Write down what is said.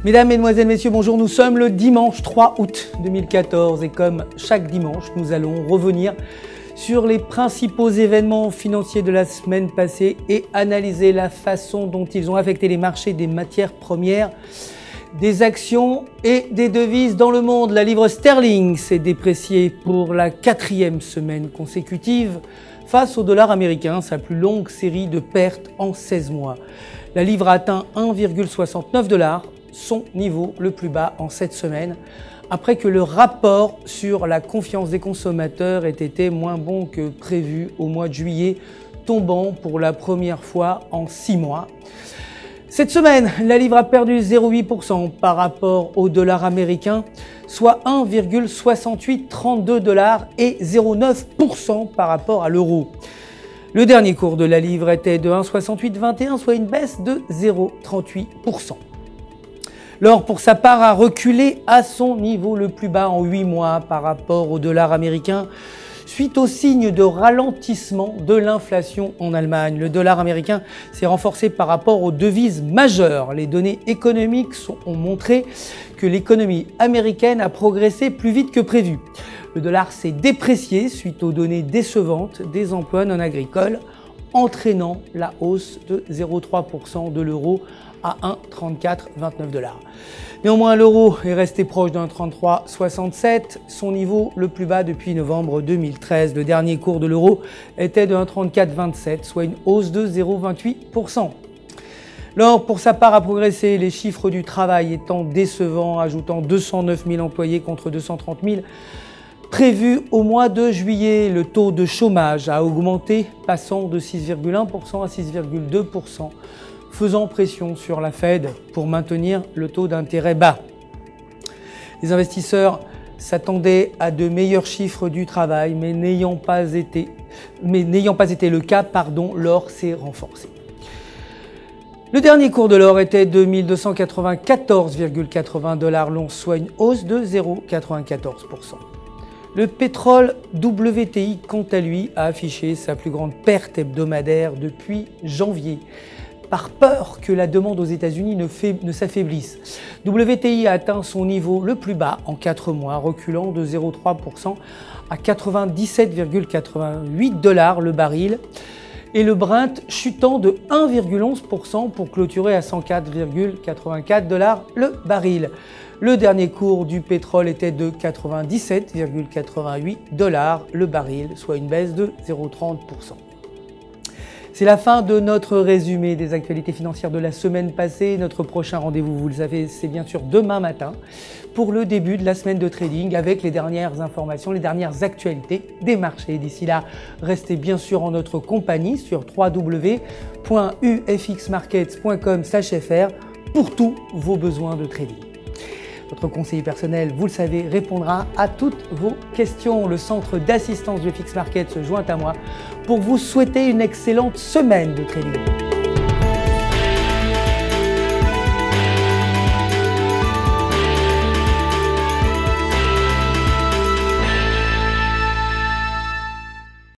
Mesdames, Mesdemoiselles, Messieurs, bonjour. Nous sommes le dimanche 3 août 2014 et comme chaque dimanche, nous allons revenir sur les principaux événements financiers de la semaine passée et analyser la façon dont ils ont affecté les marchés des matières premières, des actions et des devises dans le monde. La livre sterling s'est dépréciée pour la 4e semaine consécutive face au dollar américain, sa plus longue série de pertes en 16 mois. La livre a atteint 1,69 $, son niveau le plus bas en 7 semaines, après que le rapport sur la confiance des consommateurs ait été moins bon que prévu au mois de juillet, tombant pour la première fois en 6 mois. Cette semaine, la livre a perdu 0,8% par rapport au dollar américain, soit 1,6832 $ et 0,9% par rapport à l'euro. Le dernier cours de la livre était de 1,6821, soit une baisse de 0,38%. L'or, pour sa part, a reculé à son niveau le plus bas en 8 mois par rapport au dollar américain, suite au signe de ralentissement de l'inflation en Allemagne. Le dollar américain s'est renforcé par rapport aux devises majeures. Les données économiques ont montré que l'économie américaine a progressé plus vite que prévu. Le dollar s'est déprécié suite aux données décevantes des emplois non agricoles, entraînant la hausse de 0,3% de l'euro à 1,3429 $. Néanmoins, l'euro est resté proche d'un 1,3367, son niveau le plus bas depuis novembre 2013. Le dernier cours de l'euro était de 1,3427, soit une hausse de 0,28%. L'or, pour sa part, a progressé, les chiffres du travail étant décevants, ajoutant 209 000 employés contre 230 000 prévus au mois de juillet. Le taux de chômage a augmenté, passant de 6,1% à 6,2%. faisant pression sur la Fed pour maintenir le taux d'intérêt bas. Les investisseurs s'attendaient à de meilleurs chiffres du travail, mais n'ayant pas été le cas, l'or s'est renforcé. Le dernier cours de l'or était de 1294,80 $ l'once, soit une hausse de 0,94%. Le pétrole WTI, quant à lui, a affiché sa plus grande perte hebdomadaire depuis janvier, par peur que la demande aux États-Unis ne s'affaiblisse. WTI a atteint son niveau le plus bas en 4 mois, reculant de 0,3% à 97,88 $ le baril, et le Brent chutant de 1,11% pour clôturer à 104,84 $ le baril. Le dernier cours du pétrole était de 97,88 $ le baril, soit une baisse de 0,30%. C'est la fin de notre résumé des actualités financières de la semaine passée. Notre prochain rendez-vous, vous le savez, c'est bien sûr demain matin pour le début de la semaine de trading avec les dernières informations, les dernières actualités des marchés. D'ici là, restez bien sûr en notre compagnie sur www.ufxmarkets.com/fr pour tous vos besoins de trading. Votre conseiller personnel, vous le savez, répondra à toutes vos questions. Le centre d'assistance de UFX Markets se joint à moi pour vous souhaiter une excellente semaine de trading.